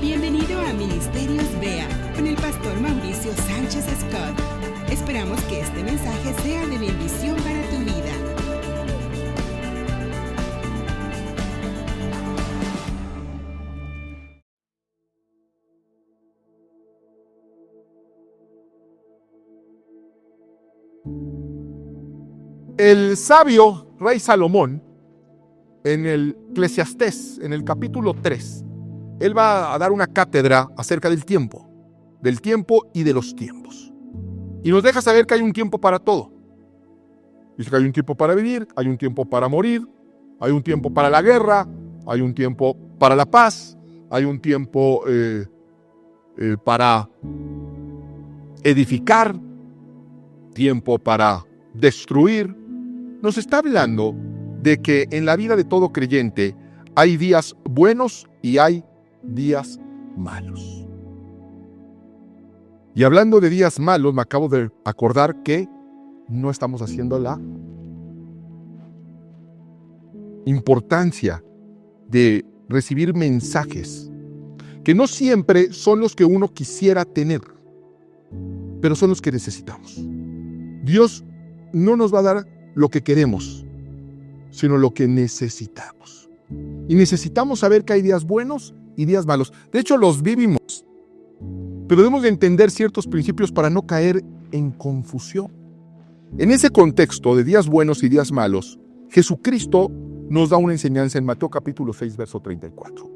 Bienvenido a Ministerios BEA con el pastor Mauricio Sánchez Scott. Esperamos que este mensaje sea de bendición para tu vida. El sabio rey Salomón, en el Eclesiastés, en el capítulo 3, él va a dar una cátedra acerca del tiempo y de los tiempos. Y nos deja saber que hay un tiempo para todo. Dice que hay un tiempo para vivir, hay un tiempo para morir, hay un tiempo para la guerra, hay un tiempo para la paz, hay un tiempo para edificar, tiempo para destruir. Nos está hablando de que en la vida de todo creyente hay días buenos y hay días malos. Y hablando de días malos, me acabo de acordar que no estamos haciendo la importancia de recibir mensajes que no siempre son los que uno quisiera tener, pero son los que necesitamos. Dios no nos va a dar lo que queremos, sino lo que necesitamos. Y necesitamos saber que hay días buenos y días malos. De hecho, los vivimos, pero debemos de entender ciertos principios para no caer en confusión. En ese contexto de días buenos y días malos, Jesucristo nos da una enseñanza en Mateo capítulo 6, verso 34,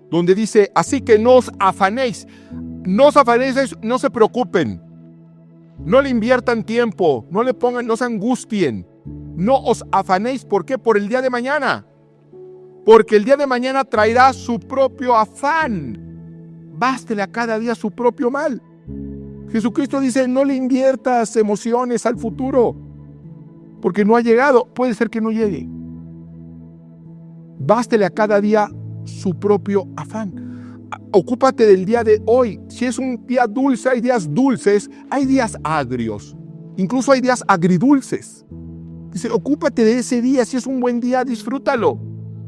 donde dice: así que no os afanéis, no se preocupen, no le inviertan tiempo, no se angustien, no os afanéis. ¿Por qué? Por el día de mañana. Porque el día de mañana traerá su propio afán. Bástele a cada día su propio mal. Jesucristo dice: no le inviertas emociones al futuro, porque no ha llegado, puede ser que no llegue. Bástele a cada día su propio afán. Ocúpate del día de hoy. Si es un día dulce, hay días dulces, hay días agrios, incluso hay días agridulces. Dice: ocúpate de ese día. Si es un buen día, disfrútalo.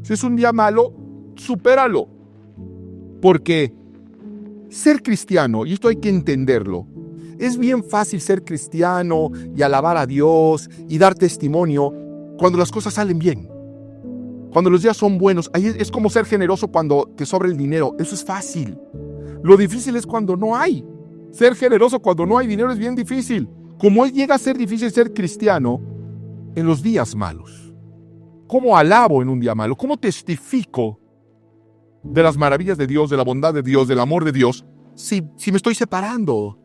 Si es un día malo, supéralo. Porque ser cristiano, y esto hay que entenderlo, es bien fácil ser cristiano y alabar a Dios y dar testimonio cuando las cosas salen bien. Cuando los días son buenos. Ahí es como ser generoso cuando te sobra el dinero. Eso es fácil. Lo difícil es cuando no hay. Ser generoso cuando no hay dinero es bien difícil. Como llega a ser difícil ser cristiano en los días malos. ¿Cómo alabo en un día malo? ¿Cómo testifico de las maravillas de Dios, de la bondad de Dios, del amor de Dios, si me estoy separando?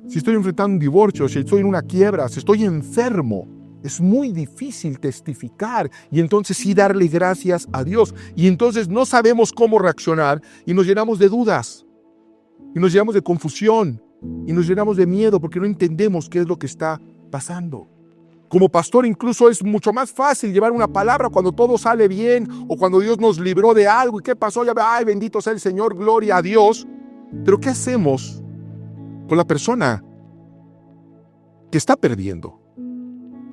Si estoy enfrentando un divorcio, si estoy en una quiebra, si estoy enfermo. Es muy difícil testificar y entonces sí darle gracias a Dios. Y entonces no sabemos cómo reaccionar y nos llenamos de dudas. Y nos llenamos de confusión. Y nos llenamos de miedo porque no entendemos qué es lo que está pasando. Como pastor incluso es mucho más fácil llevar una palabra cuando todo sale bien o cuando Dios nos libró de algo. ¿Y qué pasó? Ya, ay, bendito sea el Señor, gloria a Dios. Pero ¿qué hacemos con la persona que está perdiendo?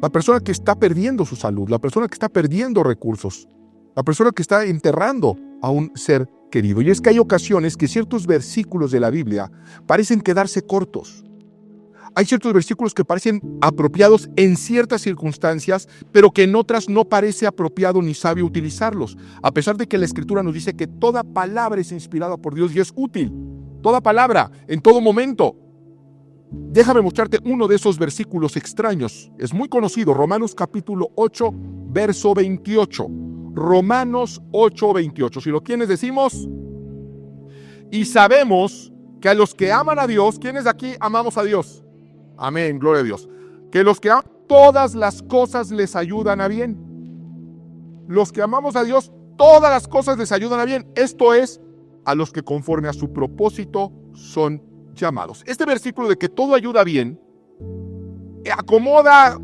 La persona que está perdiendo su salud, la persona que está perdiendo recursos, la persona que está enterrando a un ser querido. Y es que hay ocasiones que ciertos versículos de la Biblia parecen quedarse cortos. Hay ciertos versículos que parecen apropiados en ciertas circunstancias, pero que en otras no parece apropiado ni sabio utilizarlos. A pesar de que la Escritura nos dice que toda palabra es inspirada por Dios y es útil. Toda palabra, en todo momento. Déjame mostrarte uno de esos versículos extraños. Es muy conocido, Romanos capítulo 8, verso 28. Romanos 8, 28. Si lo tienes, decimos: y sabemos que a los que aman a Dios, ¿quiénes de aquí amamos a Dios? Amén, gloria a Dios. Que los que aman, todas las cosas les ayudan a bien. Los que amamos a Dios, todas las cosas les ayudan a bien. Esto es, a los que conforme a su propósito son llamados. Este versículo de que todo ayuda bien acomoda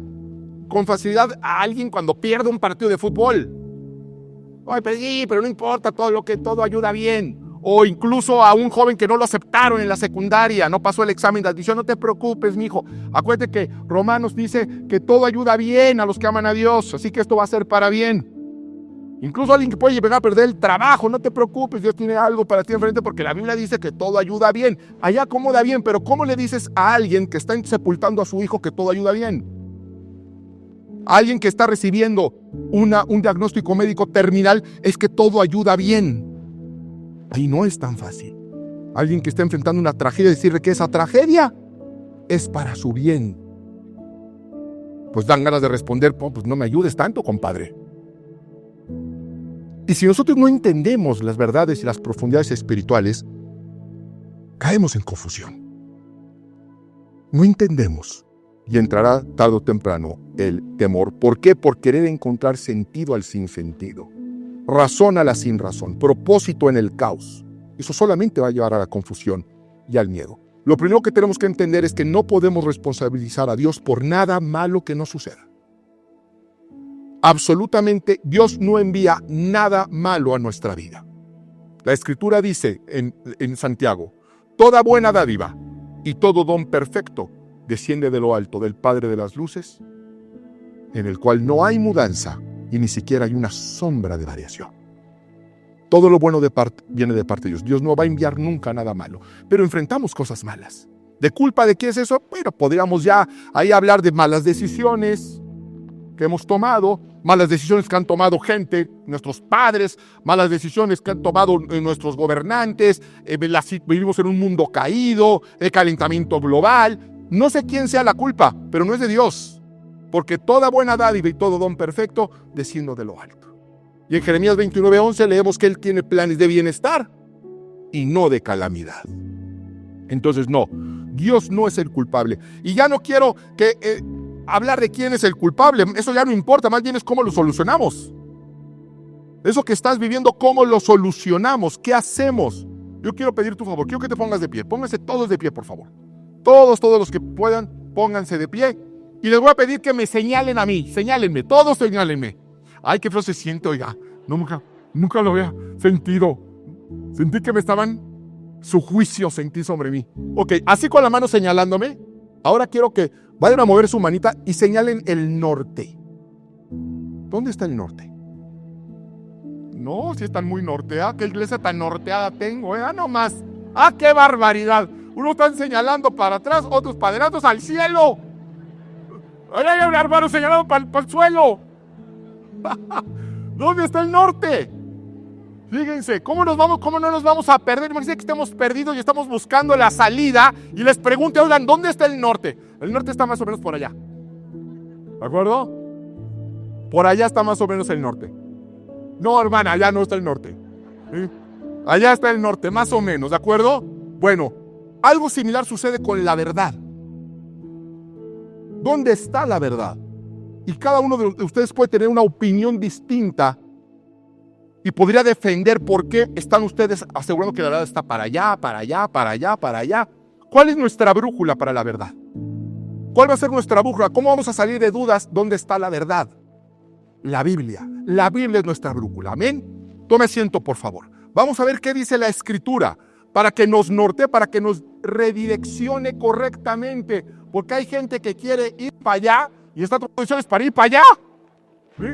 con facilidad a alguien cuando pierde un partido de fútbol. Ay, pero sí, pero no importa, todo ayuda bien. O incluso a un joven que no lo aceptaron en la secundaria, no pasó el examen de admisión. No te preocupes, mijo. Acuérdate que Romanos dice que todo ayuda bien a los que aman a Dios, así que esto va a ser para bien. Incluso alguien que puede llegar a perder el trabajo, no te preocupes, Dios tiene algo para ti enfrente porque la Biblia dice que todo ayuda bien. Allá acomoda bien, pero ¿cómo le dices a alguien que está sepultando a su hijo que todo ayuda bien? A alguien que está recibiendo un diagnóstico médico terminal es que todo ayuda bien. Ahí no es tan fácil. Alguien que está enfrentando una tragedia, decirle que esa tragedia es para su bien. Pues dan ganas de responder, pues no me ayudes tanto, compadre. Y si nosotros no entendemos las verdades y las profundidades espirituales, caemos en confusión. No entendemos y entrará tarde o temprano el temor. ¿Por qué? Por querer encontrar sentido al sinsentido, razón a la sin razón, propósito en el caos. Eso solamente va a llevar a la confusión y al miedo. Lo primero que tenemos que entender es que no podemos responsabilizar a Dios por nada malo que nos suceda. Absolutamente, Dios no envía nada malo a nuestra vida. La Escritura dice en Santiago, toda buena dádiva y todo don perfecto desciende de lo alto del Padre de las luces, en el cual no hay mudanza y ni siquiera hay una sombra de variación. Todo lo bueno viene de parte de Dios. Dios no va a enviar nunca nada malo, pero enfrentamos cosas malas. ¿De culpa de qué es eso? Bueno, podríamos ya ahí hablar de malas decisiones que hemos tomado, malas decisiones que han tomado gente, nuestros padres, malas decisiones que han tomado nuestros gobernantes, vivimos en un mundo caído, el calentamiento global. No sé quién sea la culpa, pero no es de Dios, porque toda buena dádiva y todo don perfecto desciende de lo alto. Y en Jeremías 29:11 leemos que Él tiene planes de bienestar y no de calamidad. Entonces no, Dios no es el culpable. Y ya no quiero hablar de quién es el culpable, eso ya no importa, más bien es cómo lo solucionamos. Eso que estás viviendo, ¿cómo lo solucionamos? ¿Qué hacemos? Yo quiero pedir tu favor, quiero que te pongas de pie, pónganse todos de pie, por favor. Todos los que puedan, pónganse de pie. Y les voy a pedir que me señalen a mí, señálenme, todos señálenme. Ay, qué feo se siente, oiga, nunca lo había sentido. Sentí que me estaban, su juicio sentí sobre mí. Ok, así con la mano señalándome, ahora quiero que vayan a mover su manita y señalen el norte. ¿Dónde está el norte? No, si están muy norteados. ¿Qué iglesia tan norteada tengo? No más. ¡Ah, qué barbaridad! Unos están señalando para atrás, otros para adelante, al cielo. Ahora hay un hermano señalando para el suelo. ¿Dónde está el norte? Fíjense, ¿cómo no nos vamos a perder? Imagínense que estemos perdidos y estamos buscando la salida y les pregunte, oigan, ¿dónde está el norte? El norte está más o menos por allá. ¿De acuerdo? Por allá está más o menos el norte. No, hermana, allá no está el norte. ¿Sí? Allá está el norte, más o menos, ¿de acuerdo? Bueno, algo similar sucede con la verdad. ¿Dónde está la verdad? Y cada uno de ustedes puede tener una opinión distinta y podría defender por qué están ustedes asegurando que la verdad está para allá, para allá, para allá, para allá. ¿Cuál es nuestra brújula para la verdad? ¿Cuál va a ser nuestra brújula? ¿Cómo vamos a salir de dudas? ¿Dónde está la verdad? La Biblia. La Biblia es nuestra brújula. ¿Amén? Tome asiento, por favor. Vamos a ver qué dice la Escritura para que nos nortee, para que nos redireccione correctamente. Porque hay gente que quiere ir para allá y esta tradición es para ir para allá. ¿Sí?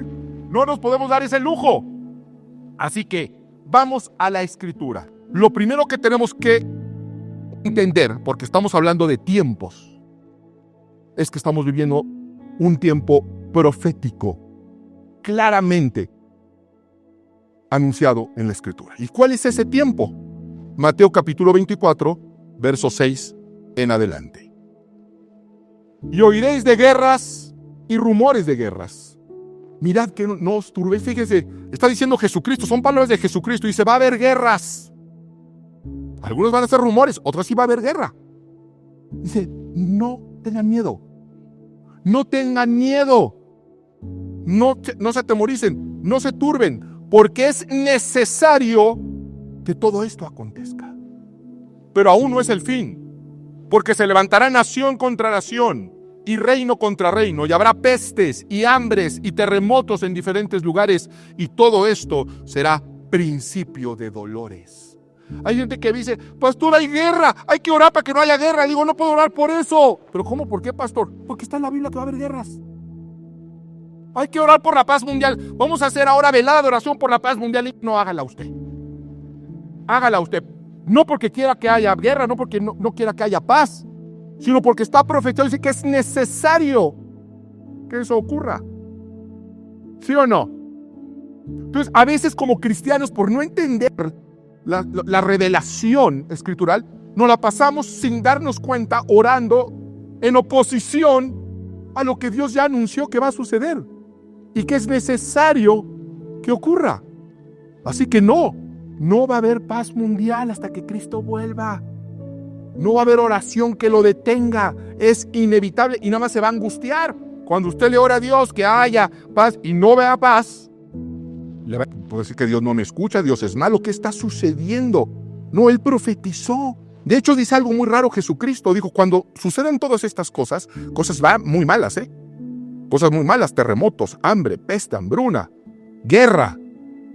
No nos podemos dar ese lujo. Así que vamos a la Escritura. Lo primero que tenemos que entender, porque estamos hablando de tiempos, es que estamos viviendo un tiempo profético, claramente anunciado en la Escritura. ¿Y cuál es ese tiempo? Mateo capítulo 24, verso 6 en adelante. Y oiréis de guerras y rumores de guerras. Mirad que no os turbéis. Fíjese, está diciendo Jesucristo, son palabras de Jesucristo. Dice, va a haber guerras. Algunos van a ser rumores, otros sí va a haber guerra. Dice, no tengan miedo. No tengan miedo. No se atemoricen, no se turben, porque es necesario que todo esto acontezca. Pero aún no es el fin, porque se levantará nación contra nación y reino contra reino, y habrá pestes y hambres y terremotos en diferentes lugares, y todo esto será principio de dolores. Hay gente que dice, pastor, hay guerra, hay que orar para que no haya guerra. Digo, no puedo orar por eso. ¿Pero cómo? ¿Por qué, pastor? Porque está en la Biblia que va a haber guerras. Hay que orar por la paz mundial. Vamos a hacer ahora velada de oración por la paz mundial. No, hágala usted. Hágala usted. No porque quiera que haya guerra, no porque no quiera que haya paz, sino porque está profetizado y dice que es necesario que eso ocurra. ¿Sí o no? Entonces, a veces como cristianos, por no entender la revelación escritural, nos la pasamos sin darnos cuenta, orando en oposición a lo que Dios ya anunció que va a suceder y que es necesario que ocurra. Así que no va a haber paz mundial hasta que Cristo vuelva. No va a haber oración que lo detenga. Es inevitable y nada más se va a angustiar. Cuando usted le ora a Dios que haya paz y no vea paz, le va a decir que Dios no me escucha, Dios es malo. ¿Qué está sucediendo? No, Él profetizó. De hecho, dice algo muy raro Jesucristo. Dijo, cuando suceden todas estas cosas van muy malas, cosas muy malas, terremotos, hambre, peste, hambruna, guerra.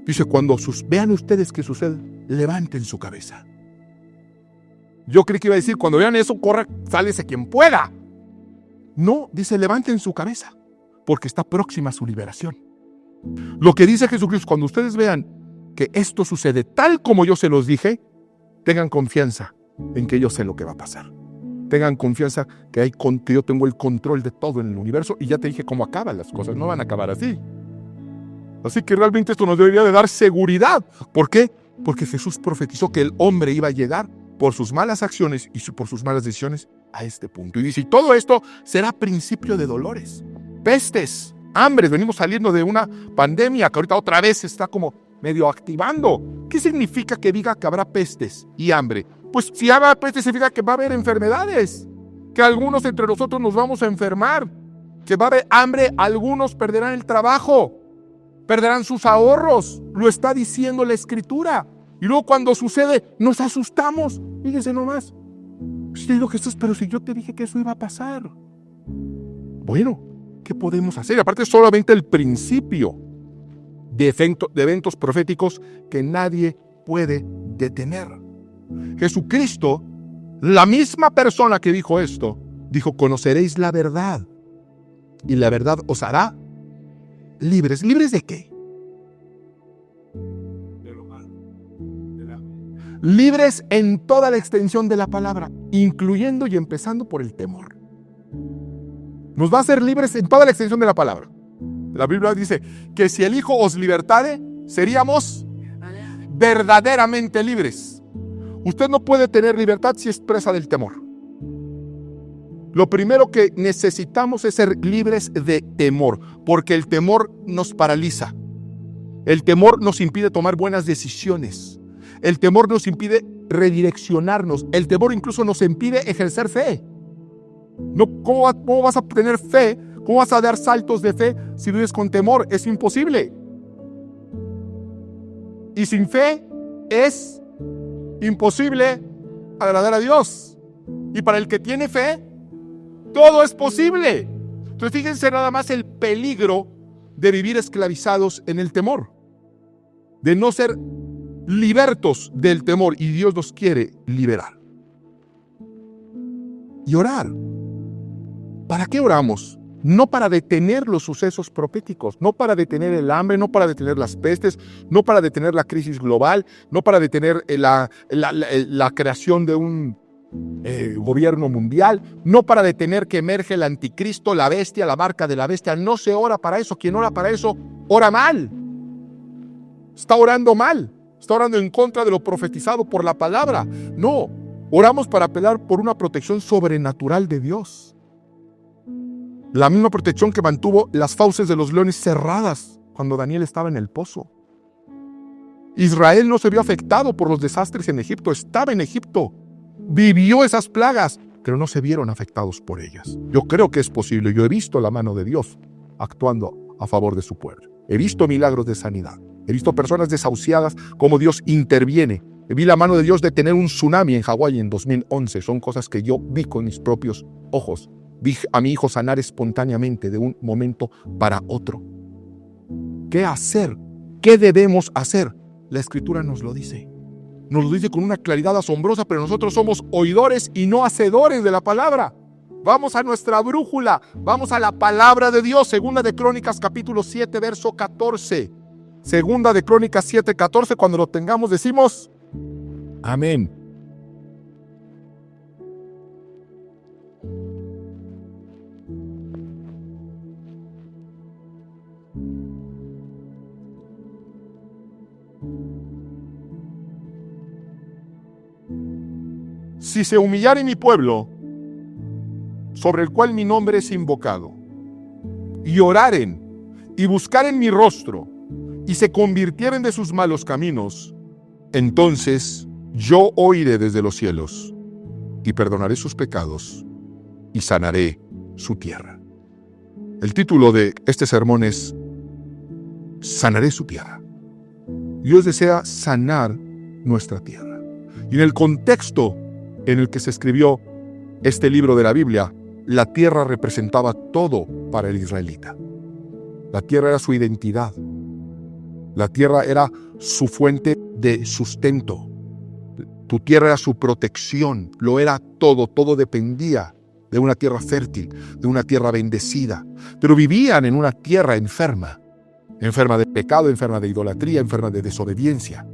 Dice, cuando vean ustedes que sucede, levanten su cabeza. Yo creí que iba a decir, cuando vean eso, corra, sálese quien pueda. No, dice, levanten su cabeza, porque está próxima su liberación. Lo que dice Jesucristo, cuando ustedes vean que esto sucede tal como yo se los dije, tengan confianza en que yo sé lo que va a pasar. Tengan confianza que yo tengo el control de todo en el universo y ya te dije cómo acaban las cosas, no van a acabar así. Así que realmente esto nos debería de dar seguridad. ¿Por qué? Porque Jesús profetizó que el hombre iba a llegar por sus malas acciones y por sus malas decisiones a este punto. Y dice, y todo esto será principio de dolores, pestes, hambres. Venimos saliendo de una pandemia que ahorita otra vez se está como medio activando. ¿Qué significa que diga que habrá pestes y hambre? Pues si habrá pestes significa que va a haber enfermedades, que algunos entre nosotros nos vamos a enfermar, que va a haber hambre, algunos perderán el trabajo, perderán sus ahorros, lo está diciendo la Escritura. Y luego cuando sucede, nos asustamos. Fíjense nomás. Yo digo, Jesús, pero si yo te dije que eso iba a pasar. Bueno, ¿qué podemos hacer? Aparte es solamente el principio de eventos proféticos que nadie puede detener. Jesucristo, la misma persona que dijo esto, dijo, conoceréis la verdad y la verdad os hará libres. ¿Libres de qué? De lo malo. Libres en toda la extensión de la palabra, incluyendo y empezando por el temor. Nos va a hacer libres en toda la extensión de la palabra. La Biblia dice que si el Hijo os libertare, seríamos verdaderamente libres. Usted no puede tener libertad si es presa del temor. Lo primero que necesitamos es ser libres de temor, porque el temor nos paraliza. El temor nos impide tomar buenas decisiones. El temor nos impide redireccionarnos. El temor incluso nos impide ejercer fe. No, ¿cómo vas a tener fe? ¿Cómo vas a dar saltos de fe si vives con temor? Es imposible. Y sin fe es imposible agradar a Dios. Y para el que tiene fe, todo es posible. Entonces fíjense nada más el peligro de vivir esclavizados en el temor, de no ser libertos del temor, y Dios nos quiere liberar. Y orar. ¿Para qué oramos? No para detener los sucesos proféticos, no para detener el hambre, no para detener las pestes, no para detener la crisis global, no para detener la creación de un gobierno mundial, no para detener que emerge el anticristo, la bestia, la marca de la bestia. No se ora para eso. Quien ora para eso, ora mal. Está orando mal. Está orando en contra de lo profetizado por la palabra. No, oramos para apelar por una protección sobrenatural de Dios. La misma protección que mantuvo las fauces de los leones cerradas cuando Daniel estaba en el pozo. Israel no se vio afectado por los desastres en Egipto. Estaba en Egipto. Vivió esas plagas, pero no se vieron afectados por ellas. Yo creo que es posible. Yo he visto la mano de Dios actuando a favor de su pueblo. He visto milagros de sanidad. He visto personas desahuciadas, como Dios interviene. Vi la mano de Dios detener un tsunami en Hawái en 2011. Son cosas que yo vi con mis propios ojos. Vi a mi hijo sanar espontáneamente de un momento para otro. ¿Qué hacer? ¿Qué debemos hacer? La Escritura nos lo dice. Nos lo dice con una claridad asombrosa, pero nosotros somos oidores y no hacedores de la palabra. Vamos a nuestra brújula, vamos a la palabra de Dios. Segunda de Crónicas capítulo 7, verso 14. Segunda de Crónicas 7, 14. Cuando lo tengamos decimos amén. Si se humillare mi pueblo, sobre el cual mi nombre es invocado, y oraren, y buscaren mi rostro, y se convirtieren de sus malos caminos, entonces yo oiré desde los cielos, y perdonaré sus pecados, y sanaré su tierra. El título de este sermón es Sanaré su tierra. Dios desea sanar nuestra tierra. Y en el contexto en el que se escribió este libro de la Biblia, la tierra representaba todo para el israelita. La tierra era su identidad. La tierra era su fuente de sustento. Tu tierra era su protección. Lo era todo. Todo dependía de una tierra fértil, de una tierra bendecida. Pero vivían en una tierra enferma. Enferma de pecado, enferma de idolatría, enferma de desobediencia.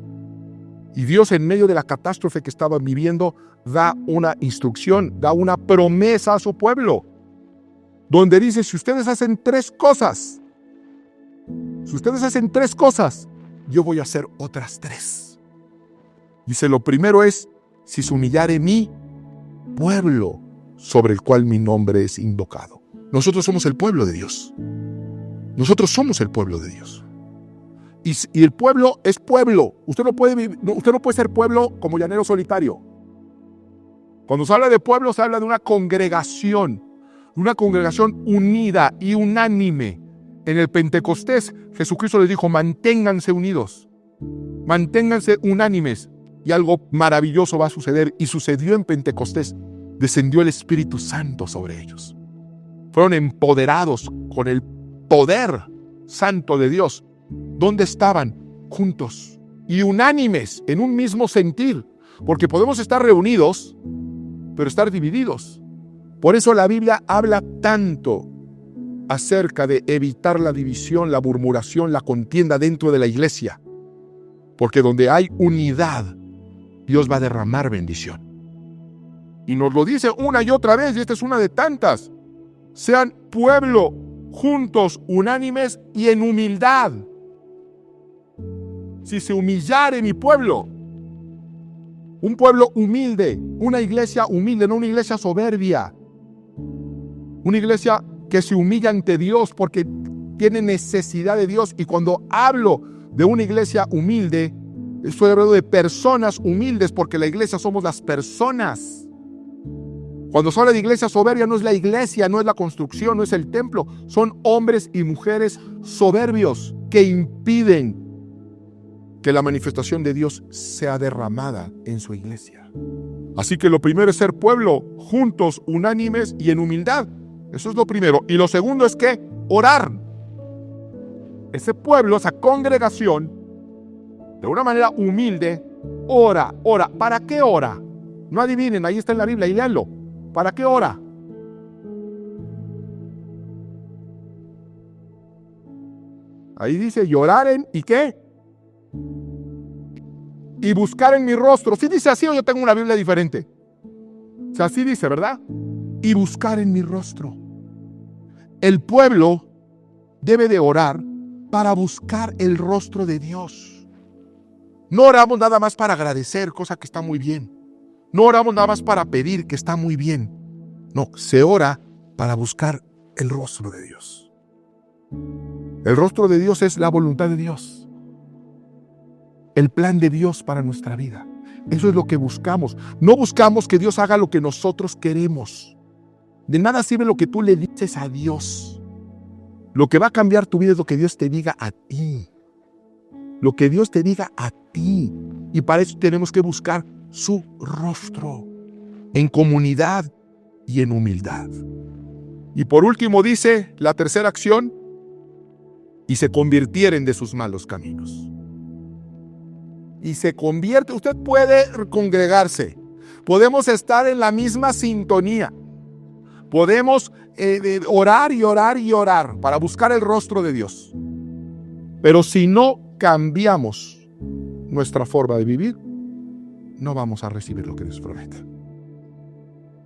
Y Dios, en medio de la catástrofe que estaban viviendo, da una instrucción, da una promesa a su pueblo, donde dice: si ustedes hacen tres cosas, yo voy a hacer otras tres. Dice, lo primero es: si se humillare mi pueblo, sobre el cual mi nombre es invocado. Nosotros somos el pueblo de Dios. Nosotros somos el pueblo de Dios. Y el pueblo es pueblo. Usted no puede ser pueblo como llanero solitario. Cuando se habla de pueblo, se habla de una congregación unida y unánime. En el Pentecostés, Jesucristo les dijo: manténganse unidos, manténganse unánimes, y algo maravilloso va a suceder. Y sucedió en Pentecostés. Descendió el Espíritu Santo sobre ellos. Fueron empoderados con el poder santo de Dios. ¿Dónde estaban? Juntos y unánimes, en un mismo sentir, porque podemos estar reunidos, pero estar divididos. Por eso la Biblia habla tanto acerca de evitar la división, la murmuración, la contienda dentro de la iglesia, porque donde hay unidad, Dios va a derramar bendición. Y nos lo dice una y otra vez, y esta es una de tantas: sean pueblo, juntos, unánimes y en humildad. Si se humillare mi pueblo, un pueblo humilde, una iglesia humilde, no una iglesia soberbia, una iglesia que se humilla ante Dios porque tiene necesidad de Dios. Y cuando hablo de una iglesia humilde, estoy hablando de personas humildes, porque la iglesia somos las personas. Cuando se habla de iglesia soberbia, no es la iglesia, no es la construcción, no es el templo. Son hombres y mujeres soberbios que impiden que la manifestación de Dios sea derramada en su iglesia. Así que lo primero es ser pueblo, juntos, unánimes y en humildad. Eso es lo primero. Y lo segundo es que orar. Ese pueblo, esa congregación, de una manera humilde, ora. ¿Para qué ora? No adivinen, ahí está en la Biblia, y léanlo. ¿Para qué ora? Ahí dice: y oraren, ¿y qué? Y buscar en mi rostro. ¿Sí dice así o yo tengo una Biblia diferente? O sea, así dice, ¿verdad? Y buscar en mi rostro. El pueblo debe de orar para buscar el rostro de Dios. No oramos nada más para agradecer, cosa que está muy bien. No oramos nada más para pedir, que está muy bien. No, se ora para buscar el rostro de Dios. El rostro de Dios es la voluntad de Dios. El plan de Dios para nuestra vida. Eso es lo que buscamos. No buscamos que Dios haga lo que nosotros queremos. De nada sirve lo que tú le dices a Dios. Lo que va a cambiar tu vida es lo que Dios te diga a ti. Lo que Dios te diga a ti. Y para eso tenemos que buscar su rostro, en comunidad y en humildad. Y por último dice la tercera acción: y se convirtieren de sus malos caminos. Y se convierte. Usted puede congregarse, podemos estar en la misma sintonía, Podemos orar y orar y orar para buscar el rostro de Dios. Pero si no cambiamos nuestra forma de vivir, no vamos a recibir lo que Dios promete.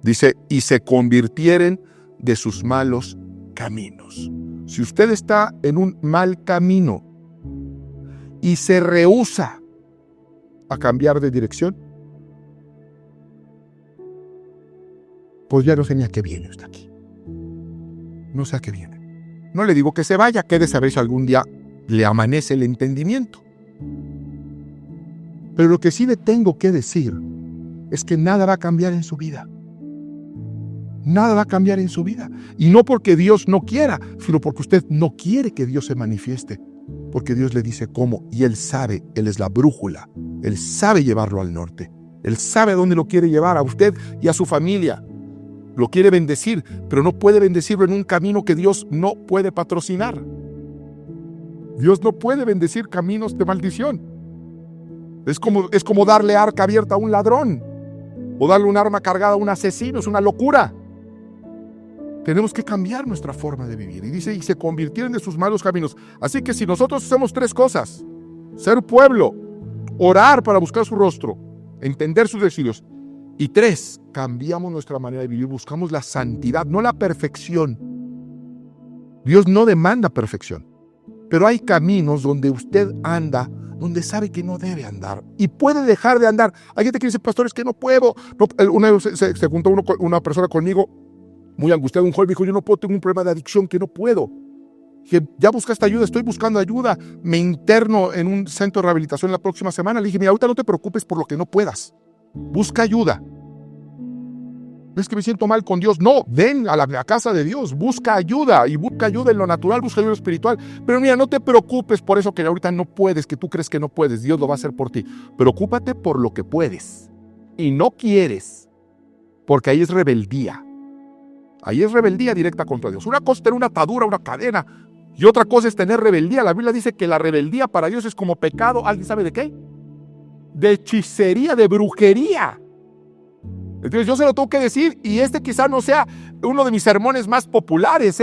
Dice, y se convirtieren de sus malos caminos. Si usted está en un mal camino y se rehúsa a cambiar de dirección, pues ya no sé ni a qué viene usted aquí. No sé a qué viene. No le digo que se vaya, quédese a ver si algún día le amanece el entendimiento. Pero lo que sí le tengo que decir es que nada va a cambiar en su vida. Nada va a cambiar en su vida. Y no porque Dios no quiera, sino porque usted no quiere que Dios se manifieste. Porque Dios le dice cómo, y Él sabe, Él es la brújula. Él sabe llevarlo al norte. Él sabe a dónde lo quiere llevar, a usted y a su familia. Lo quiere bendecir, pero no puede bendecirlo en un camino que Dios no puede patrocinar. Dios no puede bendecir caminos de maldición. Es como darle arca abierta a un ladrón o darle un arma cargada a un asesino. Es una locura. Tenemos que cambiar nuestra forma de vivir. Y dice, y se convirtieron de sus malos caminos. Así que si nosotros hacemos tres cosas: ser pueblo, orar para buscar su rostro, entender sus deseos, y tres, cambiamos nuestra manera de vivir, buscamos la santidad, no la perfección. Dios no demanda perfección, pero hay caminos donde usted anda, donde sabe que no debe andar y puede dejar de andar. Hay gente que dice, pastor, es que no puedo. No, una vez se juntó una persona conmigo, muy angustiado, un joven, dijo, yo no puedo, tengo un problema de adicción que no puedo. Dije, ¿ya buscaste ayuda? Estoy buscando ayuda. Me interno en un centro de rehabilitación la próxima semana. Le dije, mira, ahorita no te preocupes por lo que no puedas. Busca ayuda. ¿Ves que me siento mal con Dios? No, ven a la casa de Dios, busca ayuda, y busca ayuda en lo natural, busca ayuda espiritual. Pero mira, no te preocupes por eso que ahorita no puedes, que tú crees que no puedes. Dios lo va a hacer por ti. Preocúpate por lo que puedes y no quieres, porque ahí es rebeldía. Ahí es rebeldía directa contra Dios. Una cosa es tener una atadura, una cadena, y otra cosa es tener rebeldía. La Biblia dice que la rebeldía para Dios es como pecado. ¿Alguien sabe de qué? De hechicería, de brujería. Entonces yo se lo tengo que decir, y quizá no sea uno de mis sermones más populares,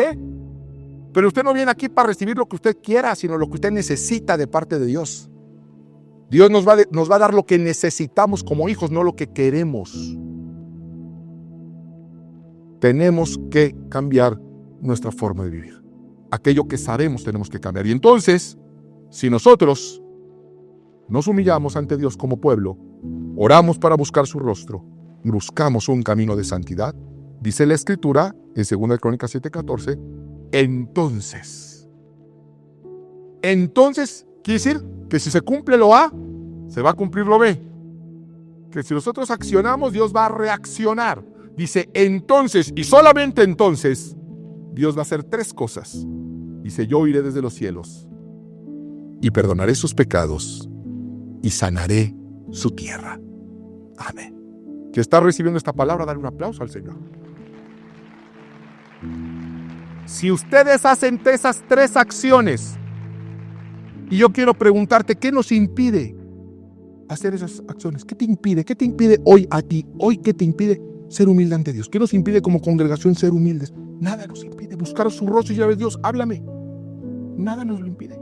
pero usted no viene aquí para recibir lo que usted quiera, sino lo que usted necesita de parte de Dios. Dios nos va a dar lo que necesitamos como hijos, no lo que queremos. Tenemos que cambiar nuestra forma de vivir. Aquello que sabemos tenemos que cambiar. Y entonces, si nosotros nos humillamos ante Dios como pueblo, oramos para buscar su rostro, y buscamos un camino de santidad, dice la Escritura en 2 Crónicas 7:14, entonces quiere decir que si se cumple lo A, se va a cumplir lo B. Que si nosotros accionamos, Dios va a reaccionar. Dice entonces, y solamente entonces, Dios va a hacer tres cosas. Dice, yo iré desde los cielos y perdonaré sus pecados y sanaré su tierra. Amén. Que está recibiendo esta palabra, dale un aplauso al Señor. Si ustedes hacen esas tres acciones, y yo quiero preguntarte, ¿qué nos impide hacer esas acciones? ¿Qué te impide? ¿Qué te impide hoy a ti? Hoy, ¿qué te impide ser humilde ante Dios? ¿Qué nos impide como congregación ser humildes? Nada nos impide buscar su rostro y ya ves, Dios, háblame. Nada nos lo impide.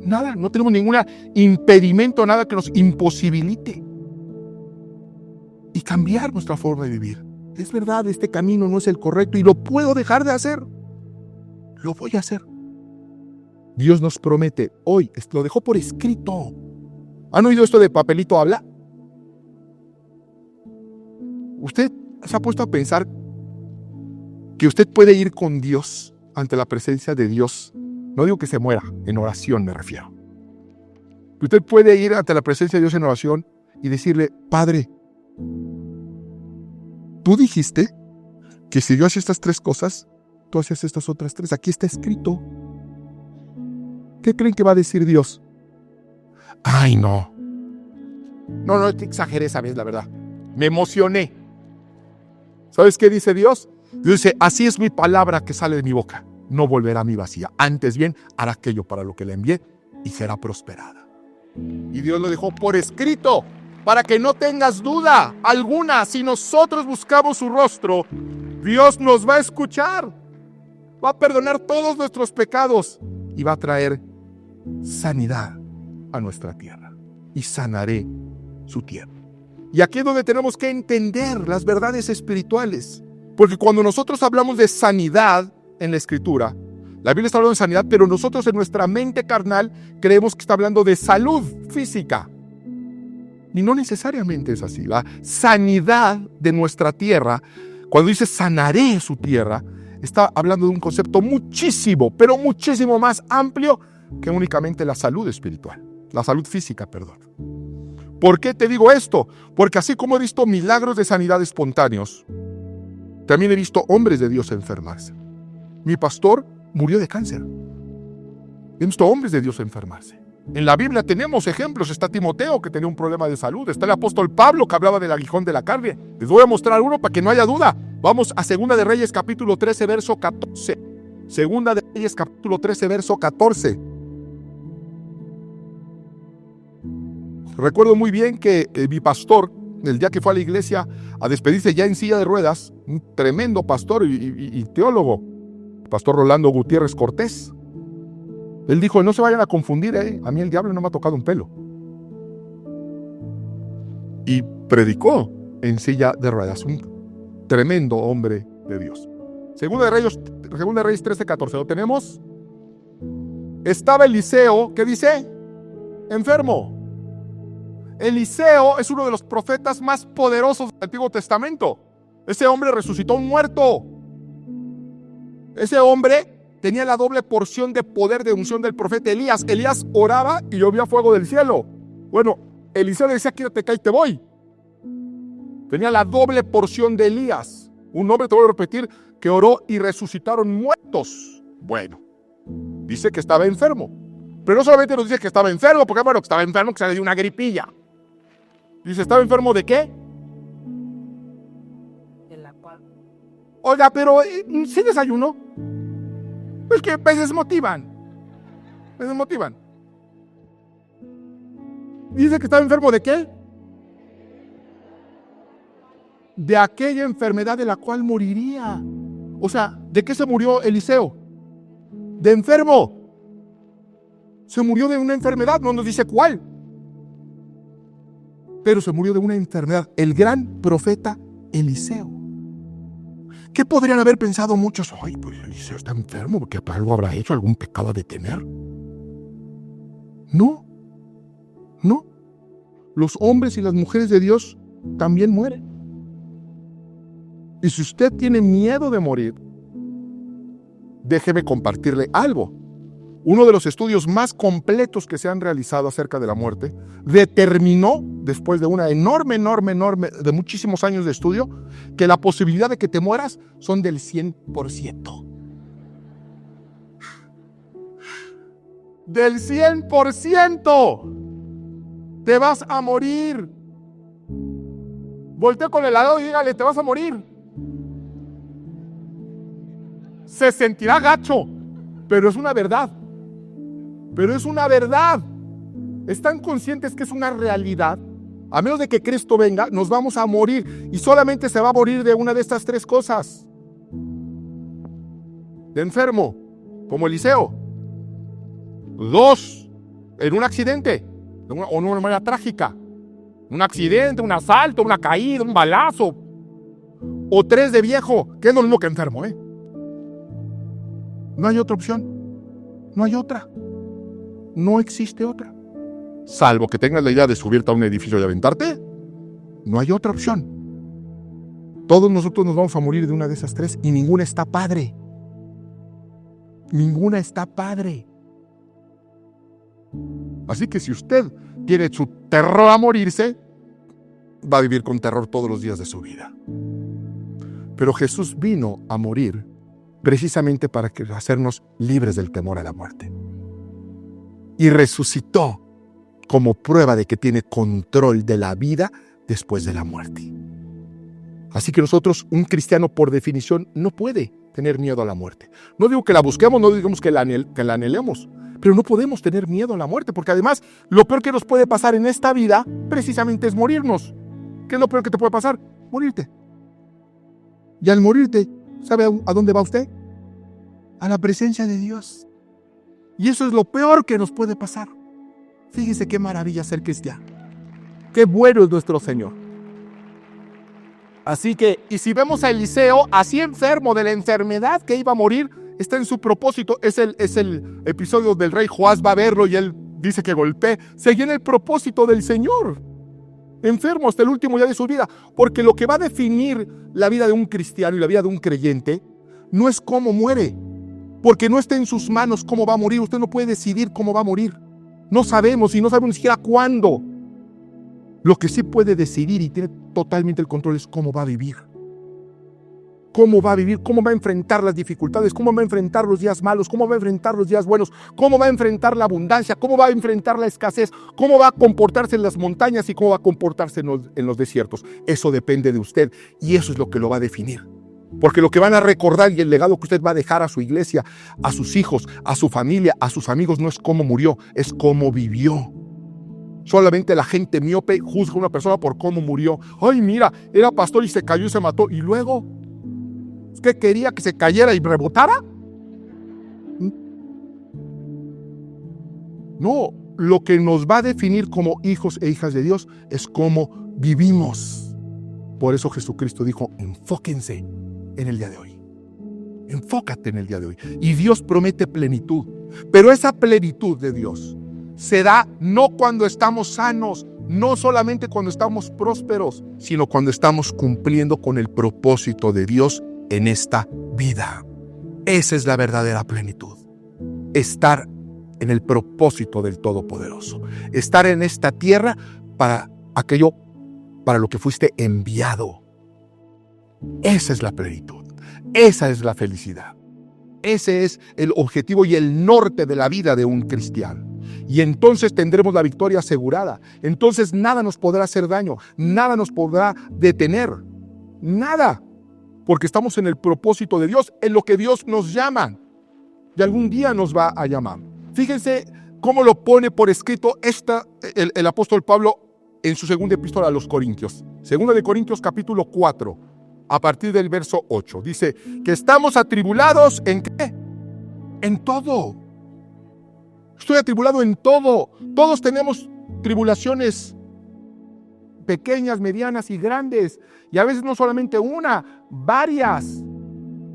Nada, no tenemos ningún impedimento, nada que nos imposibilite. Y cambiar nuestra forma de vivir. Es verdad, este camino no es el correcto y lo puedo dejar de hacer. Lo voy a hacer. Dios nos promete hoy, lo dejó por escrito. ¿Han oído esto de papelito habla? ¿Usted se ha puesto a pensar que usted puede ir con Dios ante la presencia de Dios? No digo que se muera, en oración me refiero. Usted puede ir ante la presencia de Dios en oración y decirle, Padre, tú dijiste que si yo hacía estas tres cosas, tú hacías estas otras tres. Aquí está escrito. ¿Qué creen que va a decir Dios? Ay, no. No, te exageré esa vez, la verdad. Me emocioné. ¿Sabes qué dice Dios? Dios dice, así es mi palabra que sale de mi boca. No volverá a mí vacía. Antes bien, hará aquello para lo que le envié y será prosperada. Y Dios lo dejó por escrito, para que no tengas duda alguna. Si nosotros buscamos su rostro, Dios nos va a escuchar, va a perdonar todos nuestros pecados y va a traer sanidad a nuestra tierra. Y sanaré su tierra. Y aquí es donde tenemos que entender las verdades espirituales. Porque cuando nosotros hablamos de sanidad en la Escritura, la Biblia está hablando de sanidad, pero nosotros en nuestra mente carnal creemos que está hablando de salud física. Y no necesariamente es así. La sanidad de nuestra tierra, cuando dice sanaré su tierra, está hablando de un concepto muchísimo, pero muchísimo más amplio que únicamente la salud espiritual. La salud física, perdón. ¿Por qué te digo esto? Porque así como he visto milagros de sanidad espontáneos, también he visto hombres de Dios enfermarse. Mi pastor murió de cáncer. He visto hombres de Dios enfermarse. En la Biblia tenemos ejemplos. Está Timoteo, que tenía un problema de salud. Está el apóstol Pablo, que hablaba del aguijón de la carne. Les voy a mostrar uno para que no haya duda. Vamos a 2 de Reyes, capítulo 13, verso 14. 2 de Reyes, capítulo 13, verso 14. Recuerdo muy bien que mi pastor, el día que fue a la iglesia a despedirse ya en silla de ruedas, un tremendo pastor y teólogo, pastor Rolando Gutiérrez Cortés, él dijo, no se vayan a confundir, a mí el diablo no me ha tocado un pelo. Y predicó en silla de ruedas, un tremendo hombre de Dios. 2 de Reyes 13:14, ¿lo tenemos? Estaba Eliseo, ¿qué dice? Enfermo. Eliseo es uno de los profetas más poderosos del Antiguo Testamento. Ese hombre resucitó a un muerto. Ese hombre tenía la doble porción de poder de unción del profeta Elías. Elías oraba y llovía fuego del cielo. Bueno, Eliseo le decía, quédate acá y te voy. Tenía la doble porción de Elías. Un hombre, te voy a repetir, que oró y resucitaron muertos. Bueno, dice que estaba enfermo. Pero no solamente nos dice que estaba enfermo, porque bueno, que estaba enfermo, que se le dio una gripilla. Dice, ¿estaba enfermo de qué? De la cual. Oiga, pero ¿sí desayunó? Es que me desmotivan. Me desmotivan. Dice que estaba enfermo de qué? De aquella enfermedad de la cual moriría. O sea, ¿de qué se murió Eliseo? De enfermo. Se murió de una enfermedad, no nos dice cuál. Pero se murió de una enfermedad. El gran profeta Eliseo. ¿Qué podrían haber pensado muchos? Ay, pues Eliseo está enfermo, porque algo habrá hecho, algún pecado de tener. No. No. Los hombres y las mujeres de Dios también mueren. Y si usted tiene miedo de morir, déjeme compartirle algo. Uno de los estudios más completos que se han realizado acerca de la muerte determinó, después de una enorme, de muchísimos años de estudio, que la posibilidad de que te mueras son del 100%. Del 100%. Te vas a morir. Voltee con el lado y dígale, te vas a morir. Se sentirá gacho, pero es una verdad. Pero es una verdad. ¿Están conscientes que es una realidad? A menos de que Cristo venga, nos vamos a morir. Y solamente se va a morir de una de estas tres cosas. De enfermo, como Eliseo. 2, en un accidente. O en una manera trágica. Un accidente, un asalto, una caída, un balazo. O 3, de viejo, que es lo mismo que enfermo, No hay otra opción. No hay otra. No existe otra. Salvo que tengas la idea de subirte a un edificio y aventarte, no hay otra opción. Todos nosotros nos vamos a morir de una de esas tres y ninguna está padre. Ninguna está padre. Así que si usted tiene su terror a morirse, va a vivir con terror todos los días de su vida. Pero Jesús vino a morir precisamente para hacernos libres del temor a la muerte. Y resucitó como prueba de que tiene control de la vida después de la muerte. Así que nosotros, un cristiano por definición, no puede tener miedo a la muerte. No digo que la busquemos, no digamos que la anhelemos, pero no podemos tener miedo a la muerte, porque además lo peor que nos puede pasar en esta vida precisamente es morirnos. ¿Qué es lo peor que te puede pasar? Morirte. Y al morirte, ¿sabe a dónde va usted? A la presencia de Dios. Y eso es lo peor que nos puede pasar. Fíjese qué maravilla ser cristiano. Qué bueno es nuestro Señor. Así que, y si vemos a Eliseo así enfermo de la enfermedad que iba a morir, está en su propósito. Es el episodio del rey Joás, va a verlo y él dice que golpee. Seguía en el propósito del Señor. Enfermo hasta el último día de su vida. Porque lo que va a definir la vida de un cristiano y la vida de un creyente no es cómo muere. Porque no está en sus manos cómo va a morir. Usted no puede decidir cómo va a morir. No sabemos y no sabemos ni siquiera cuándo. Lo que sí puede decidir y tiene totalmente el control es cómo va a vivir. Cómo va a vivir, cómo va a enfrentar las dificultades, cómo va a enfrentar los días malos, cómo va a enfrentar los días buenos, cómo va a enfrentar la abundancia, cómo va a enfrentar la escasez, cómo va a comportarse en las montañas y cómo va a comportarse en los desiertos. Eso depende de usted y eso es lo que lo va a definir. Porque lo que van a recordar y el legado que usted va a dejar a su iglesia, a sus hijos, a su familia, a sus amigos, no es cómo murió, es cómo vivió. Solamente la gente miope juzga a una persona por cómo murió. Ay, mira, era pastor y se cayó y se mató. ¿Y luego? ¿Usted quería que se cayera y rebotara? No, lo que nos va a definir como hijos e hijas de Dios es cómo vivimos. Por eso Jesucristo dijo, enfóquense en el día de hoy. Enfócate en el día de hoy. Y Dios promete plenitud. Pero esa plenitud de Dios se da no cuando estamos sanos, no solamente cuando estamos prósperos, sino cuando estamos cumpliendo con el propósito de Dios en esta vida. Esa es la verdadera plenitud. Estar en el propósito del Todopoderoso. Estar en esta tierra para aquello para lo que fuiste enviado. Esa es la plenitud. Esa es la felicidad. Ese es el objetivo y el norte de la vida de un cristiano. Y entonces tendremos la victoria asegurada. Entonces nada nos podrá hacer daño, nada nos podrá detener, nada. Porque estamos en el propósito de Dios, en lo que Dios nos llama. Y algún día nos va a llamar. Fíjense cómo lo pone por escrito el apóstol Pablo en su segunda epístola a los Corintios. Segunda de Corintios capítulo 4, a partir del verso 8. Dice que estamos atribulados ¿en qué? En todo. Estoy atribulado en todo. Todos tenemos tribulaciones pequeñas, medianas y grandes. Y a veces no solamente una, varias.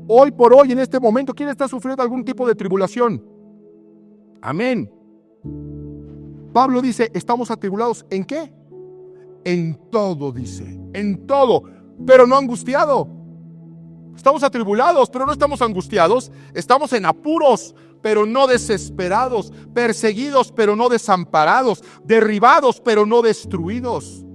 Hoy por hoy, en este momento, ¿quién está sufriendo algún tipo de tribulación? Amén. Pablo dice, ¿estamos atribulados en qué? En todo, dice. En todo. Pero no angustiado. Estamos atribulados, pero no estamos angustiados. Estamos en apuros, pero no desesperados, perseguidos, pero no desamparados, derribados, pero no destruidos,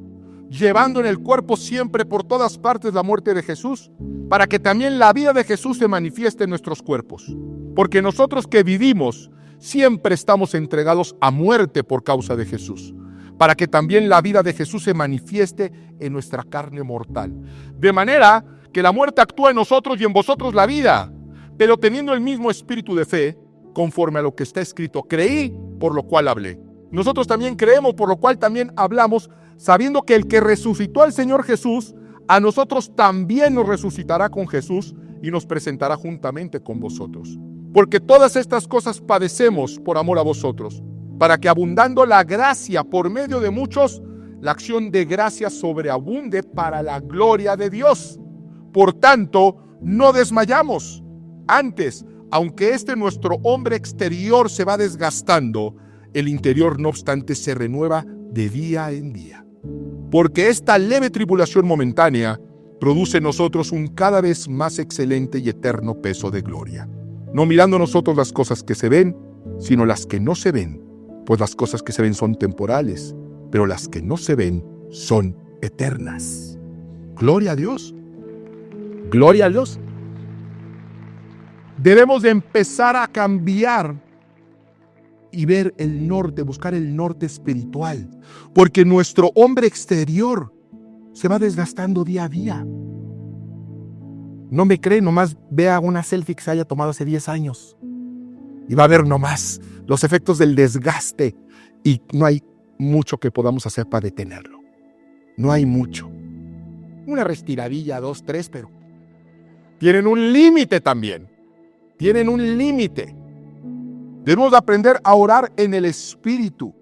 llevando en el cuerpo siempre por todas partes la muerte de Jesús, para que también la vida de Jesús se manifieste en nuestros cuerpos. Porque nosotros que vivimos, siempre estamos entregados a muerte por causa de Jesús, para que también la vida de Jesús se manifieste en nuestra carne mortal. De manera que la muerte actúa en nosotros y en vosotros la vida, pero teniendo el mismo espíritu de fe, conforme a lo que está escrito, creí, por lo cual hablé. Nosotros también creemos, por lo cual también hablamos, sabiendo que el que resucitó al Señor Jesús, a nosotros también nos resucitará con Jesús y nos presentará juntamente con vosotros. Porque todas estas cosas padecemos por amor a vosotros, para que abundando la gracia por medio de muchos, la acción de gracia sobreabunde para la gloria de Dios. Por tanto, no desmayamos. Antes, aunque nuestro hombre exterior se va desgastando, el interior no obstante se renueva de día en día. Porque esta leve tribulación momentánea produce en nosotros un cada vez más excelente y eterno peso de gloria. No mirando nosotros las cosas que se ven, sino las que no se ven, pues las cosas que se ven son temporales, pero las que no se ven son eternas. Gloria a Dios. Gloria a Dios. Debemos de empezar a cambiar y ver el norte, buscar el norte espiritual, porque nuestro hombre exterior se va desgastando día a día. No me cree, nomás vea una selfie que se haya tomado hace 10 años y va a ver nomás los efectos del desgaste y no hay mucho que podamos hacer para detenerlo. No hay mucho. Una respiradilla, 2, 3, pero tienen un límite también. Tienen un límite. Debemos aprender a orar en el Espíritu.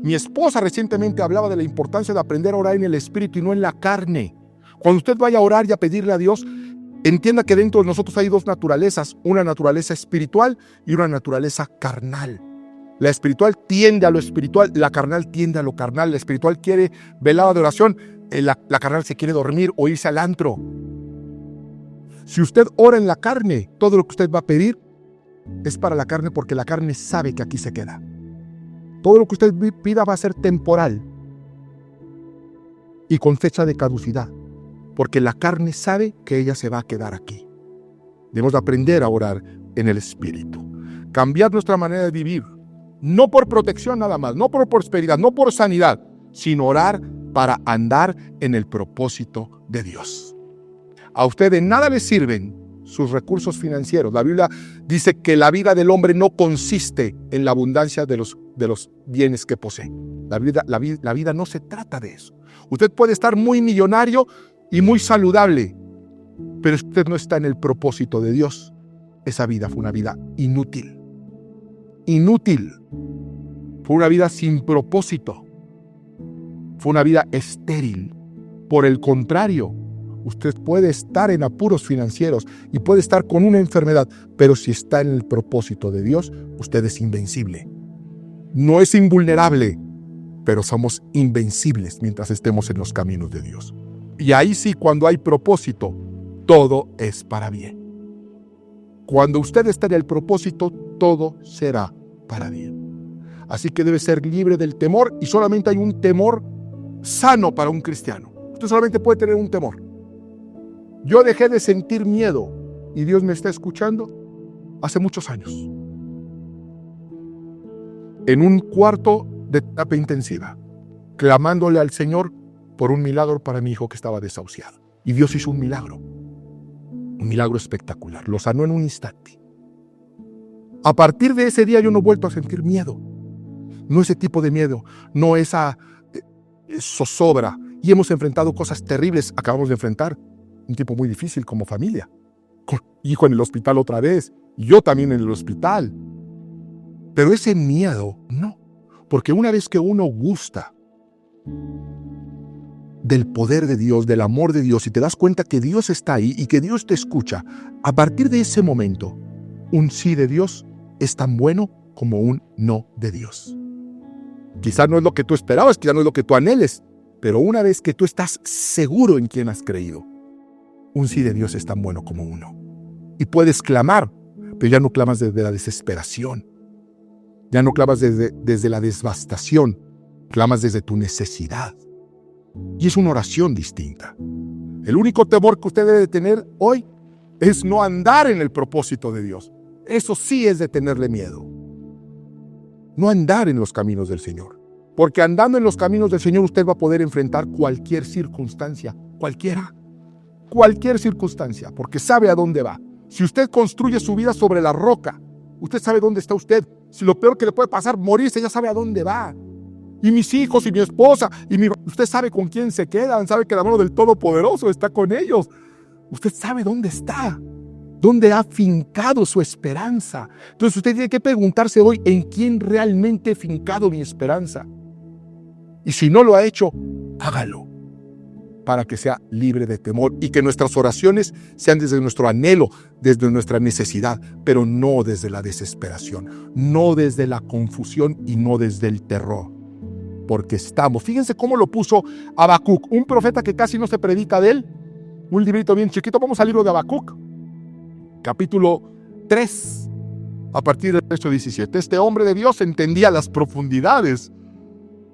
Mi esposa recientemente hablaba de la importancia de aprender a orar en el Espíritu y no en la carne. Cuando usted vaya a orar y a pedirle a Dios, entienda que dentro de nosotros hay dos naturalezas, una naturaleza espiritual y una naturaleza carnal. La espiritual tiende a lo espiritual, la carnal tiende a lo carnal. La espiritual quiere velada de oración, la carnal se quiere dormir o irse al antro. Si usted ora en la carne, todo lo que usted va a pedir es para la carne porque la carne sabe que aquí se queda. Todo lo que usted pida va a ser temporal y con fecha de caducidad, porque la carne sabe que ella se va a quedar aquí. Debemos aprender a orar en el Espíritu. Cambiar nuestra manera de vivir, no por protección nada más, no por prosperidad, no por sanidad, sino orar para andar en el propósito de Dios. A usted de nada le sirven sus recursos financieros. La Biblia dice que la vida del hombre no consiste en la abundancia de los bienes que posee. La vida no se trata de eso. Usted puede estar muy millonario y muy saludable, pero si usted no está en el propósito de Dios, esa vida fue una vida inútil. Inútil. Fue una vida sin propósito. Fue una vida estéril. Por el contrario, usted puede estar en apuros financieros y puede estar con una enfermedad, pero si está en el propósito de Dios, usted es invencible. No es invulnerable, pero somos invencibles mientras estemos en los caminos de Dios. Y ahí sí, cuando hay propósito, todo es para bien. Cuando usted está en el propósito, todo será para bien. Así que debe ser libre del temor, y solamente hay un temor sano para un cristiano. Usted solamente puede tener un temor. Yo dejé de sentir miedo, y Dios me está escuchando, hace muchos años. En un cuarto de terapia intensiva, clamándole al Señor por un milagro para mi hijo que estaba desahuciado. Y Dios hizo un milagro espectacular, lo sanó en un instante. A partir de ese día yo no he vuelto a sentir miedo. No ese tipo de miedo, no esa zozobra. Y hemos enfrentado cosas terribles, acabamos de enfrentar un tiempo muy difícil como familia. Con hijo en el hospital otra vez, yo también en el hospital. Pero ese miedo, no. Porque una vez que uno gusta del poder de Dios, del amor de Dios, y te das cuenta que Dios está ahí y que Dios te escucha, a partir de ese momento, un sí de Dios es tan bueno como un no de Dios. Quizás no es lo que tú esperabas, quizás no es lo que tú anheles, pero una vez que tú estás seguro en quien has creído, un sí de Dios es tan bueno como uno. Y puedes clamar, pero ya no clamas desde la desesperación. Ya no clamas desde la devastación. Clamas desde tu necesidad. Y es una oración distinta. El único temor que usted debe tener hoy es no andar en el propósito de Dios. Eso sí es de tenerle miedo. No andar en los caminos del Señor. Porque andando en los caminos del Señor usted va a poder enfrentar cualquier circunstancia, cualquier circunstancia, porque sabe a dónde va. Si usted construye su vida sobre la roca, usted sabe dónde está usted. Si lo peor que le puede pasar, morirse, ya sabe a dónde va. Y mis hijos, y mi esposa, usted sabe con quién se quedan, sabe que la mano del Todopoderoso está con ellos. Usted sabe dónde está, dónde ha fincado su esperanza. Entonces usted tiene que preguntarse hoy, ¿en quién realmente he fincado mi esperanza? Y si no lo ha hecho, hágalo, para que sea libre de temor y que nuestras oraciones sean desde nuestro anhelo, desde nuestra necesidad, pero no desde la desesperación, no desde la confusión y no desde el terror. Porque fíjense cómo lo puso Habacuc, un profeta que casi no se predica de él, un librito bien chiquito. Vamos al libro de Habacuc, capítulo 3, a partir del verso 17. Este hombre de Dios entendía las profundidades,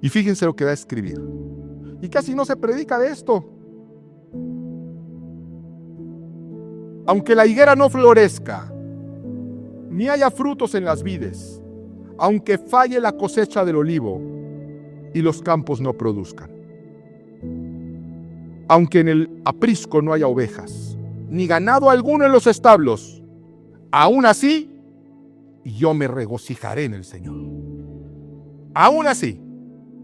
y fíjense lo que va a escribir. Y casi no se predica de esto. Aunque la higuera no florezca, ni haya frutos en las vides, aunque falle la cosecha del olivo y los campos no produzcan, aunque en el aprisco no haya ovejas, ni ganado alguno en los establos, aún así yo me regocijaré en el Señor. Aún así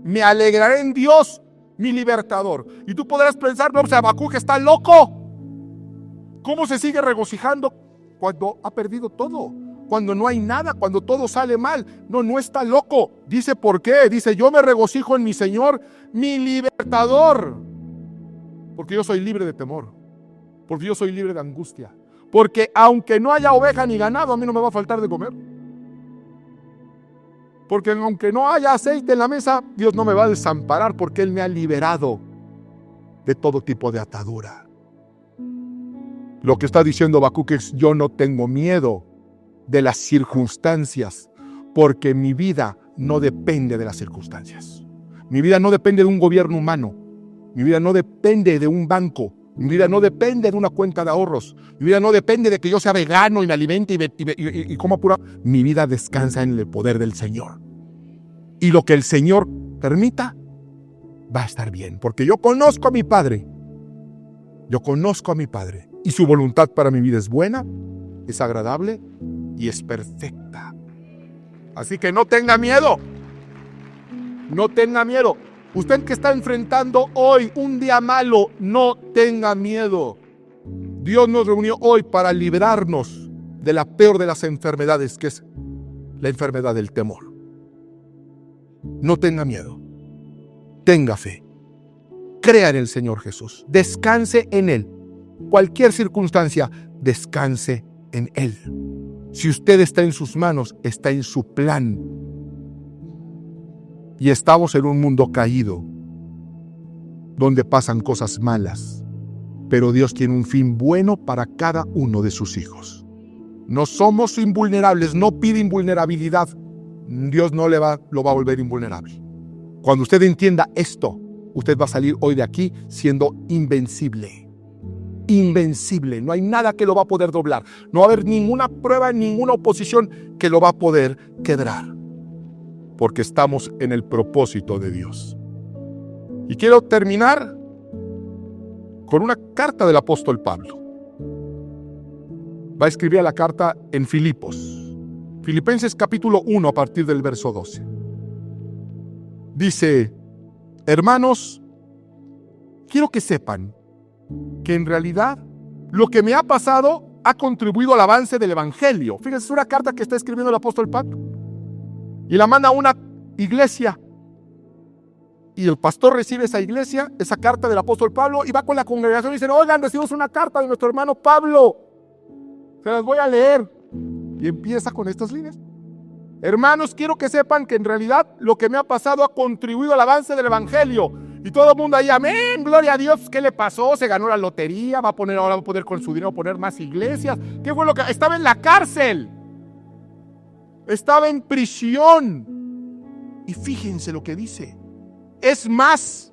me alegraré en Dios, mi libertador. Y tú podrás pensar, no, Habacuc está loco. ¿Cómo se sigue regocijando cuando ha perdido todo? Cuando no hay nada, cuando todo sale mal. No está loco. Dice, ¿por qué? Dice, yo me regocijo en mi Señor, mi libertador. Porque yo soy libre de temor. Porque yo soy libre de angustia. Porque aunque no haya oveja ni ganado, a mí no me va a faltar de comer. Porque aunque no haya aceite en la mesa, Dios no me va a desamparar porque Él me ha liberado de todo tipo de atadura. Lo que está diciendo Habacuc es, yo no tengo miedo de las circunstancias, porque mi vida no depende de las circunstancias. Mi vida no depende de un gobierno humano. Mi vida no depende de un banco. Mi vida no depende de una cuenta de ahorros. Mi vida no depende de que yo sea vegano y me alimente y coma pura. Mi vida descansa en el poder del Señor. Y lo que el Señor permita va a estar bien, porque yo conozco a mi Padre. Yo conozco a mi Padre. Y su voluntad para mi vida es buena, es agradable y es perfecta. Así que no tenga miedo. No tenga miedo. Usted que está enfrentando hoy un día malo, no tenga miedo. Dios nos reunió hoy para librarnos de la peor de las enfermedades, que es la enfermedad del temor. No tenga miedo. Tenga fe. Crea en el Señor Jesús. Descanse en Él. Cualquier circunstancia, descanse en Él. Si usted está en sus manos, está en su plan. Y estamos en un mundo caído, donde pasan cosas malas. Pero Dios tiene un fin bueno para cada uno de sus hijos. No somos invulnerables, no pide invulnerabilidad. Dios no lo va a volver invulnerable. Cuando usted entienda esto, usted va a salir hoy de aquí siendo invencible. Invencible. No hay nada que lo va a poder doblar. No va a haber ninguna prueba, ninguna oposición que lo va a poder quebrar. Porque estamos en el propósito de Dios. Y quiero terminar con una carta del apóstol Pablo. Va a escribir la carta en Filipos. Filipenses capítulo 1 a partir del verso 12. Dice, hermanos, quiero que sepan que en realidad lo que me ha pasado ha contribuido al avance del Evangelio. Fíjense, es una carta que está escribiendo el apóstol Pablo. Y la manda a una iglesia. Y el pastor recibe esa iglesia, esa carta del apóstol Pablo, y va con la congregación y dice, oigan, recibimos una carta de nuestro hermano Pablo. Se las voy a leer. Y empieza con estas líneas. Hermanos, quiero que sepan que en realidad lo que me ha pasado ha contribuido al avance del Evangelio. Y todo el mundo ahí, amén, gloria a Dios. ¿Qué le pasó? Se ganó la lotería, ahora va a poder con su dinero poner más iglesias. ¿Qué fue lo que? Estaba en la cárcel. Estaba en prisión. Y fíjense lo que dice. Es más,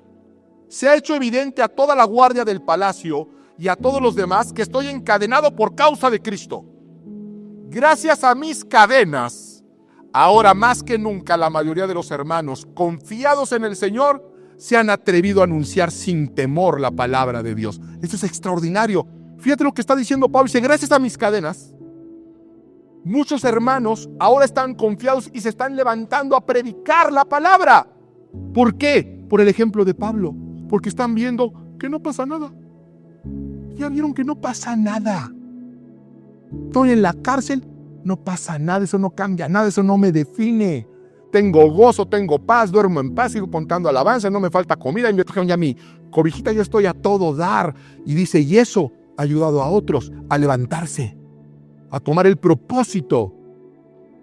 se ha hecho evidente a toda la guardia del palacio y a todos los demás que estoy encadenado por causa de Cristo. Gracias a mis cadenas, ahora más que nunca la mayoría de los hermanos, confiados en el Señor, se han atrevido a anunciar sin temor la palabra de Dios. Esto es extraordinario. Fíjate lo que está diciendo Pablo. Dice, gracias a mis cadenas, muchos hermanos ahora están confiados y se están levantando a predicar la palabra. ¿Por qué? Por el ejemplo de Pablo. Porque están viendo que no pasa nada. Ya vieron que no pasa nada. Estoy en la cárcel, no pasa nada, eso no cambia nada, eso no me define. Tengo gozo, tengo paz, duermo en paz, sigo contando alabanza, no me falta comida, y me trajeron ya mi cobijita, yo estoy a todo dar. Y dice, y eso ha ayudado a otros a levantarse, a tomar el propósito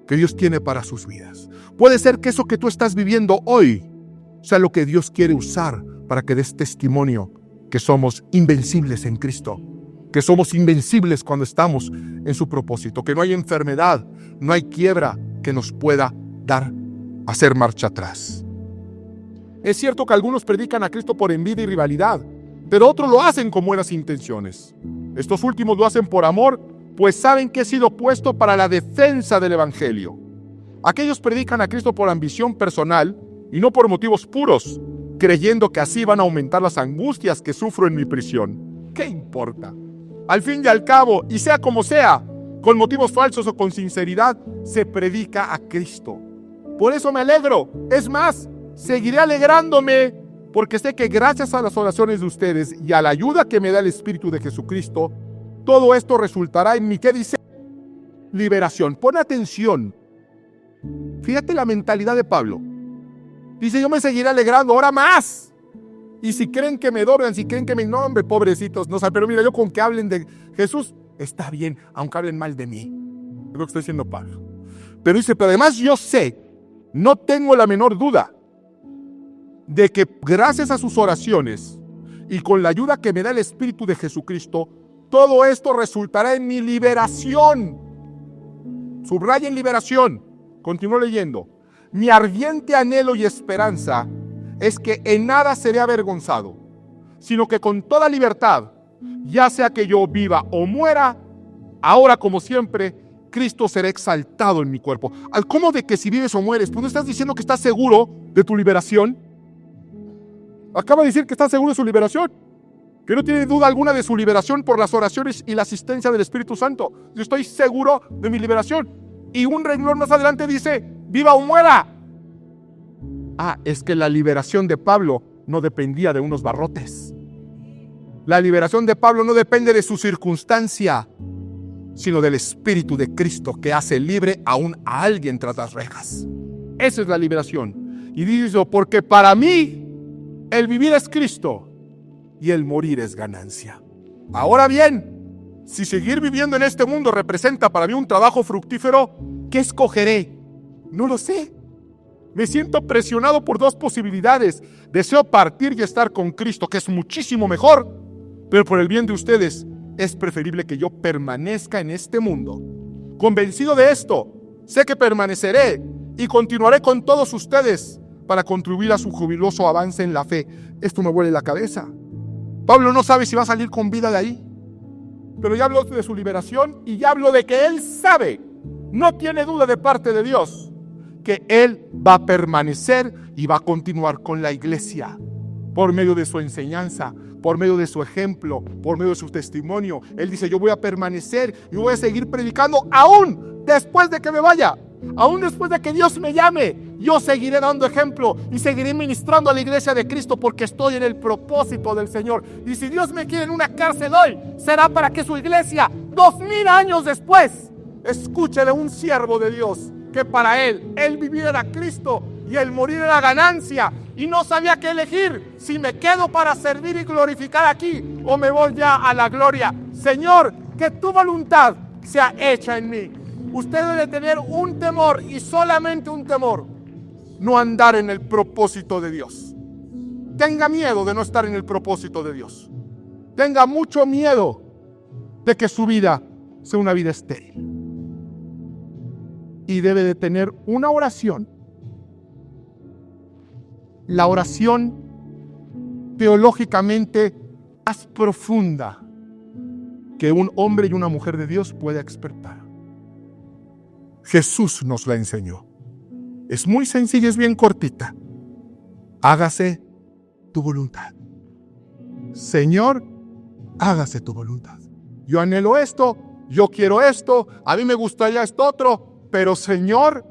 que Dios tiene para sus vidas. Puede ser que eso que tú estás viviendo hoy sea lo que Dios quiere usar para que des testimonio que somos invencibles en Cristo, que somos invencibles cuando estamos en su propósito, que no hay enfermedad, no hay quiebra que nos pueda dar hacer marcha atrás. Es cierto que algunos predican a Cristo por envidia y rivalidad, pero otros lo hacen con buenas intenciones. Estos últimos lo hacen por amor, pues saben que he sido puesto para la defensa del Evangelio. Aquellos predican a Cristo por ambición personal y no por motivos puros, creyendo que así van a aumentar las angustias que sufro en mi prisión. ¿Qué importa? Al fin y al cabo, y sea como sea, con motivos falsos o con sinceridad, se predica a Cristo. Por eso me alegro. Es más, seguiré alegrándome, porque sé que gracias a las oraciones de ustedes y a la ayuda que me da el Espíritu de Jesucristo, todo esto resultará en mi, ¿qué dice? Liberación. Pon atención. Fíjate la mentalidad de Pablo. Dice, yo me seguiré alegrando ahora más. Y si creen que me doblan, si creen que me nombren, pobrecitos, no saben. Pero mira, yo con que hablen de Jesús, está bien, aunque hablen mal de mí. Es lo que está diciendo Pablo. Pero dice, pero además yo sé, no tengo la menor duda, de que gracias a sus oraciones y con la ayuda que me da el Espíritu de Jesucristo, todo esto resultará en mi liberación. Subrayen liberación. Continúo leyendo. Mi ardiente anhelo y esperanza es que en nada seré avergonzado, sino que con toda libertad, ya sea que yo viva o muera, ahora como siempre, Cristo será exaltado en mi cuerpo. ¿Cómo de que si vives o mueres? ¿Pues no estás diciendo que estás seguro de tu liberación? Acaba de decir que está seguro de su liberación, que no tiene duda alguna de su liberación por las oraciones y la asistencia del Espíritu Santo. Yo estoy seguro de mi liberación. Y un renglón más adelante dice, viva o muera. Es que la liberación de Pablo no dependía de unos barrotes. La liberación de Pablo no depende de su circunstancia, sino del Espíritu de Cristo que hace libre aún a alguien tras las rejas. Esa es la liberación. Y dice, porque para mí el vivir es Cristo y el morir es ganancia. Ahora bien, si seguir viviendo en este mundo representa para mí un trabajo fructífero, ¿qué escogeré? No lo sé. Me siento presionado por dos posibilidades. Deseo partir y estar con Cristo, que es muchísimo mejor, pero por el bien de ustedes es preferible que yo permanezca en este mundo. Convencido de esto, sé que permaneceré y continuaré con todos ustedes para contribuir a su jubiloso avance en la fe. Esto me huele la cabeza. Pablo no sabe si va a salir con vida de ahí, pero ya habló de su liberación y ya habló de que él sabe, no tiene duda de parte de Dios, que él va a permanecer y va a continuar con la iglesia por medio de su enseñanza, por medio de su ejemplo, por medio de su testimonio. Él dice, yo voy a permanecer y voy a seguir predicando aún después de que me vaya, aún después de que Dios me llame. Yo seguiré dando ejemplo y seguiré ministrando a la iglesia de Cristo porque estoy en el propósito del Señor. Y si Dios me quiere en una cárcel hoy, será para que su iglesia, 2000 años después, escuche de un siervo de Dios que para él vivir era Cristo y el morir era ganancia. Y no sabía qué elegir, si me quedo para servir y glorificar aquí o me voy ya a la gloria. Señor, que tu voluntad sea hecha en mí. Usted debe tener un temor y solamente un temor: no andar en el propósito de Dios. Tenga miedo de no estar en el propósito de Dios. Tenga mucho miedo de que su vida sea una vida estéril. Y debe de tener una oración. La oración teológicamente más profunda que un hombre y una mujer de Dios pueda expresar. Jesús nos la enseñó. Es muy sencilla, es bien cortita. Hágase tu voluntad. Señor, hágase tu voluntad. Yo anhelo esto, yo quiero esto, a mí me gustaría esto otro, pero Señor,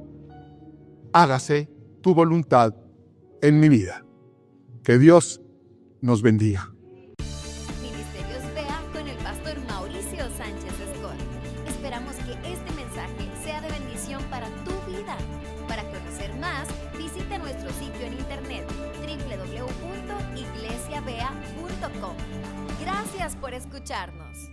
hágase tu voluntad en mi vida. Que Dios nos bendiga. Ministerios Vea con el pastor Mauricio Sánchez Escort. Esperamos que este mensaje sea de bendición para tu vida. Para conocer más, visita nuestro sitio en internet www.iglesiavea.com. Gracias por escucharnos.